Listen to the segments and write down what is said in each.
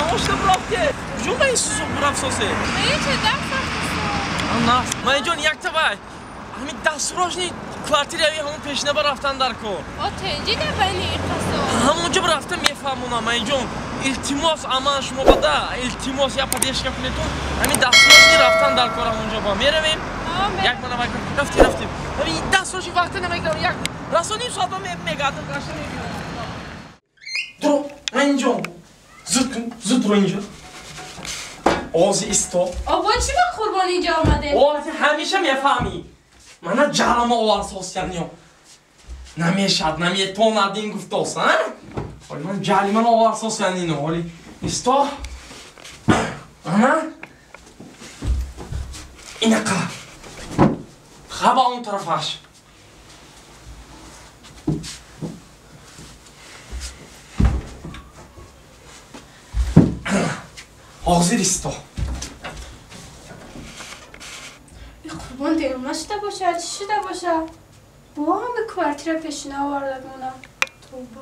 نوشته برافته جو من سوزو براف سوسه من چه درس رفتم نه من جون یک تا بای همین دستوراش نی کوارتیر اوی همون پیشنه برفتن در کو تنجی در بینی اقتصاد همونجا برفته میفهمونم من جون التماس اما شما بده التماس یا پدیش کفنتون همین دستوراش نی رفتن در کار همونجا با میرویم یک من رفتیم همین دستوراشی وقت نمیگیرم یک راستو نیم ساعت میگردم قشنگ میگیرم درو من جون زود رو اینجا آزی ایستا آبا چی با قربان اینجا آمده؟ آزی همیشه میفهمی من جرم آوار سوسیانیو نمیشد تو ندین گفت دوست ولی من جرم آوار سوسیانینو ولی ایستا اینکه خواه اون طرفش حاضر ایستا قربان دیرم نشده باشه چی شده باشه با هم به کوارتیر پیشینه آورده مونم توبه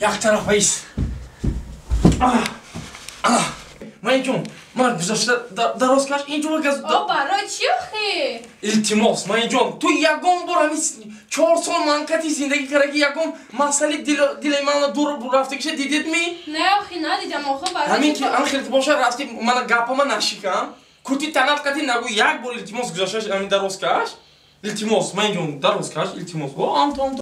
یک طرف ایست من جون من گذاشته دراز کش اینجا بگذ برای چی آخی؟ التماس من جون تو یکم بار همی 4 سال منکتی زندگی کرده یکم مسئله دل من دور رفته کشه دیدید می؟ نه آخی ندیدم آخه برای همین که آن خیلی باشه راستی من گپا من نشیکم کتی تنات کتی نگو یک بار التماس گذاشته همین دراز کش التماس من جون دراز کش التماس با آم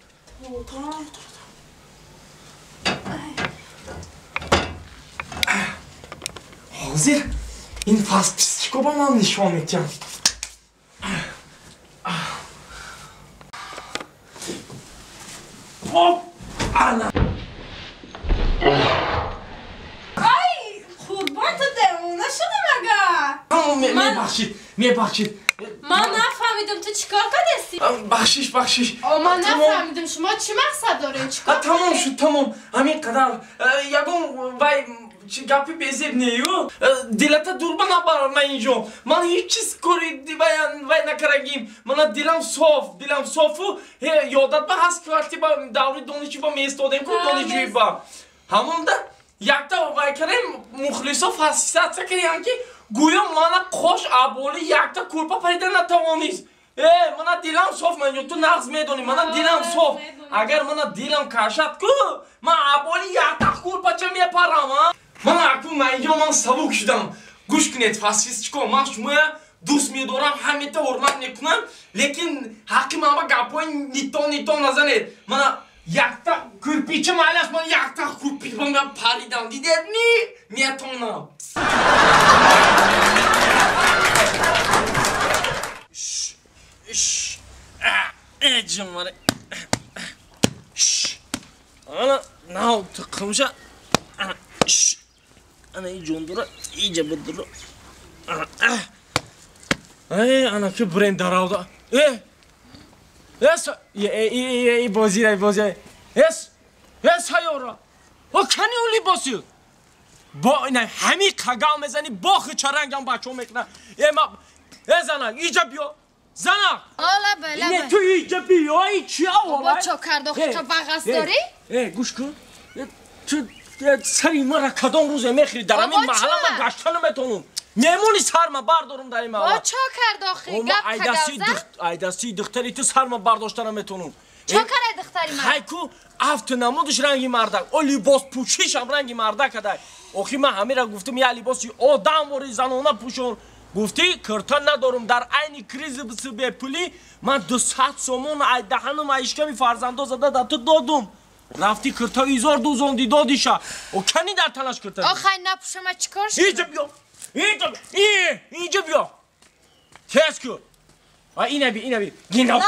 حاضر این پس پسیچکو با من نشان میتیم ای قربان تو درمونه شده مگه؟ میبخشید من نفهمیدم تو چیکار کردستی؟ بخشش من نفهمیدم شما چی مقصد دارین چیکار تمام شد تمام همین قدر یکم وای گپی بزیر نیو دلتا دور نبر من اینجا من هیچ چیز کاری وای نکردیم من دلم صافو یادت به هست که وقتی با دوری دانشجو با میستادیم که دانشجوی با همون ده یک تا وای کردیم مخلصا فاسیست کردیم که گویا من خوش ابولی یک تا کلپا پریدن نتوانیست من دلم صاف من تو نقص میدونی من دلم صاف اگر من دلم کشد که من ابولی یک تا کلپا چه میپرم من اکنون من اینجا من سبک شدم گوش کنید فاسیستچکو من شما دوست میدارم همه تا حرمت میکنم لیکن حقی من با گپای نیتان نزنید من یک تا کلپیچه مایلش من یک تا کلپیچه من پریدم دیدید میتونم جماره انا ناو تقمشه انا ای جوندورا ایجا بدرو انا که برند دراودا ای بازی اس هایورا او کنی اولی باسی با این همی قگام میزنی با خچرنگ هم بچه هم میکنه زنک ایجا بیا زنک بله تو ایجا بیا ای چی با چو کرد آخه تو بغص داری؟ گوش کن تو سری مرا کدام روزه میخری در همین محله من گشتن میتونم میمونی سر من بردارم در این محله با چو کرد آخه گپ ایدستی دختری تو سر من برداشتن میتونم چو کرد دختری من؟ خیکو افت نمودش رنگی مردک او لباس پوشیش هم رنگی مردک کدای آخی من همه را گفتم یه لباسی آدم وری زنونه پوشون گفتی کرتن ندارم در عین کریز بسیبه پولی من 200 سومون دهنم ایشکمی فرزنده زده در تو دادم رفتی کرتا ایزار دوزاندی دادیشه او کنی در تنش کرتا آخه نپوشم چیکار شد؟ اینجا بیا تیز کن اینه بی گینا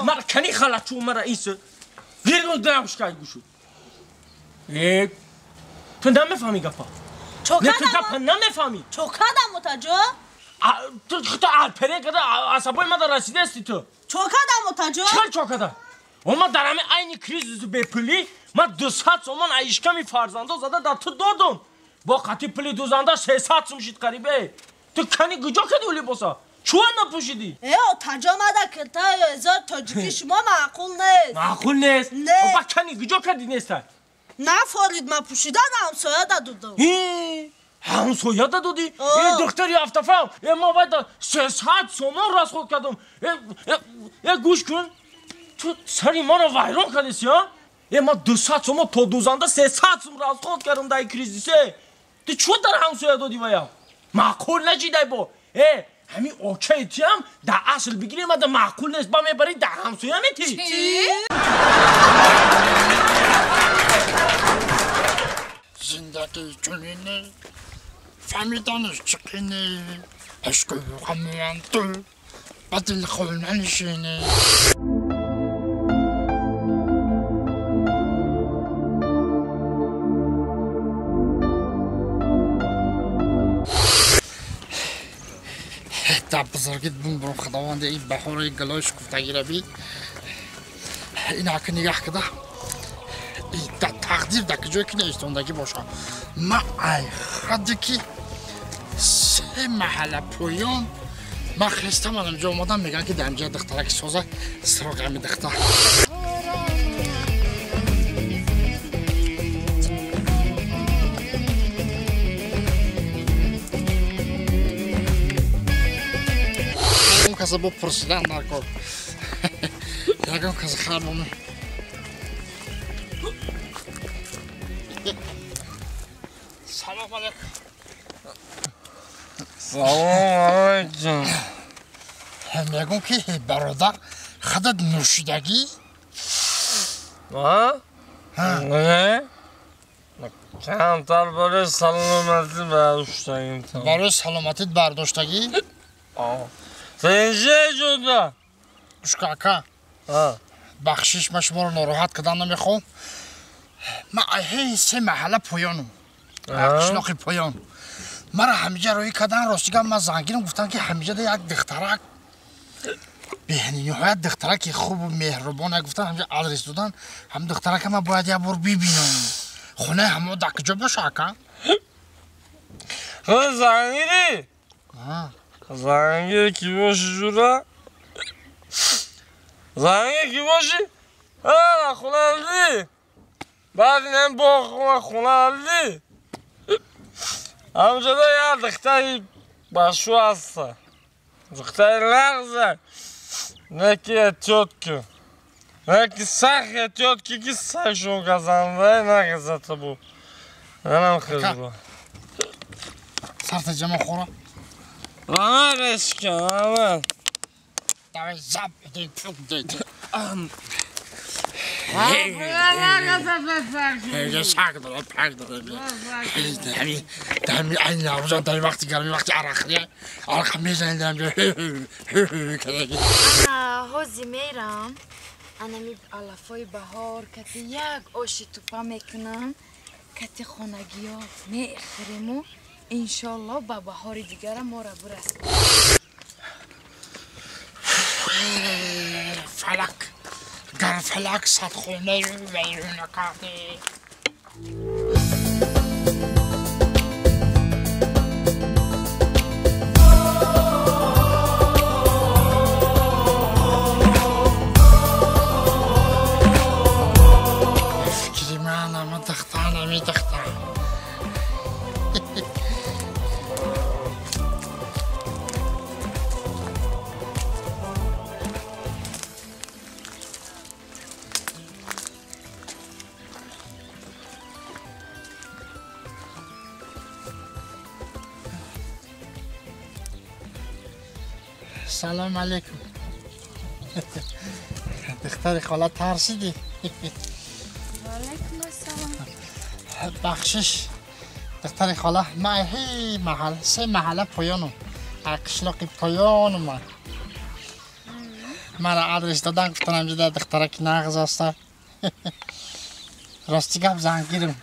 مرا کنی خلط چون مرا ایسه گیرگون درمش که گوشو تو نمیفهمی گفا نه تو گفا نمیفهمی چوکادم متاجو تو الپره کده عصبای ما در رسیده استی تو چوکادم متاجو چکر چوکاده اما در همه این کریز بپلی من 200 سومن ایشکمی فرزنده زده در تو دادم با قطی پلی دوزنده 300 سوم شید قریبه تو کنی گجا کنی اولی باسا چون نپوشیدی؟ تاج آمده که تا هزار تاجیکی شما معقول نیست. معقول نیست؟ نه. با کنی کجا کردی نیستن؟ نه فرید من پوشیدن همسایه دادم. همسایه دادی؟ دختری افتفام ما باید 300 سومان راست خود کردم. گوش کن تو سری ما رو ویران کردیسی ها؟ ما 200 سومان تا دوزنده 300 سومان راست خود کردم در کریزیسه. تو چون در همسایه دادی باید؟ معقول نجیده با همین اوکی تی هم در اصل بگیریم در معقول نیست با میبری در همسایه میتی چی؟ زندگی چونینه فهمیدنش چقینه عشق غمیان تو بدل خول ننشینه تا بزرگیت بون خداوند این بحور گلوش گفتگی رو بید این حق نگاه کده این تقدیر در کجای که نیستوندگی باشه ما ای خده که 3 محله پویان ما خسته منم جا اومدم میگن که در اینجا دخترک سازه سراغ همی دختر کسی با پرسیدن نکن یکم کسی خرمونه سلام علیکم سلام علیکم میگم که برادر خودت نوشیدگی نه کمتر برای سلامتی برداشتگی برای سلامتیت برداشتگی سنجه جدا گوش کاکا بخشش من شما رو ناراحت کردن نمیخوام من هی 3 محله پویانم قشلاقی پویان مرا همیجه روی کردن راستیگم من زنگیرم گفتن که همیجه ده یک دخترک به نهایت دخترک خوب و مهربانه گفتن همیجه آدرس دادن هم دخترک من باید یه بار ببینم خونه همه در کجا باشه اکا خود زنگیری زنگیر کی باشی جورا زنگیر کی باشی خونه الدی بعد این با خونه الدی همجا ده یه دختری باشو هسته دختری لغزه نکی اتیاد کن نکی سخ اتیاد که سخشون گزنده نگزده بو منم خیلی با سرت جمع خوره آمه بشکن آمه دوی زب بدین پوک دیدی هیچ ساک داره پاک داره دمی این نوزان دمی وقتی گرمی وقتی عرقیه عرق میزنی دمی انا هوزی میرم انا می علفای بهار کتی یک آشی توپا میکنم کتی خانگی ها میخریم و انشالله با بهار دیگر ما را برسیم فلک گر فلک صد خونه رو ویرون کرده فکری من اما دختر نمی دختر سلام علیکم دختر خاله ترسیدی علیکم السلام بخشش دختر خاله من هی محل 3 محله پایانم اکشلاقی پایانم من را آدرس دادن گفتن همجا دخترک نغز هسته راستی گفت زنگیرم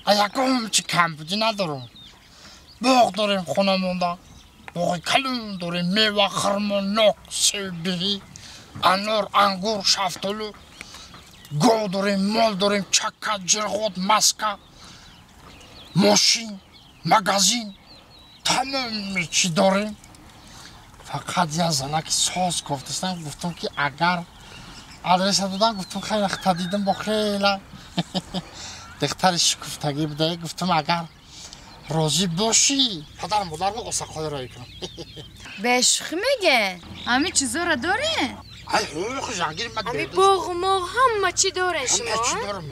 یکم چی کم بودی ندارم باغ داریم خونه مونده باغ کلون داریم میوه خرما ناک سیبی انار انگور شفتالو گو داریم مال داریم چکه جرغوت مسکه ماشین مغازین تمام چی داریم فقط یه زنک ساز گفتستم گفتم که اگر آدرس دادن گفتم خیلی وقت دیدم با خیلی دختر شکفتگی بوده گفتم اگر راضی باشی پدر مادرم قصه رای کنم بشخ میگه همه چیزا را داره ای خوش جهانگیر من همه باغ ما همه چی داره همه چی شما دارم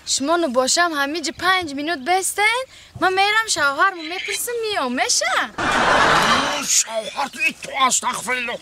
شما نو باشم همه جا 5 مینوت بستن من میرم شوهرمو میپرسم میام میشه شوهر تو استغفر الله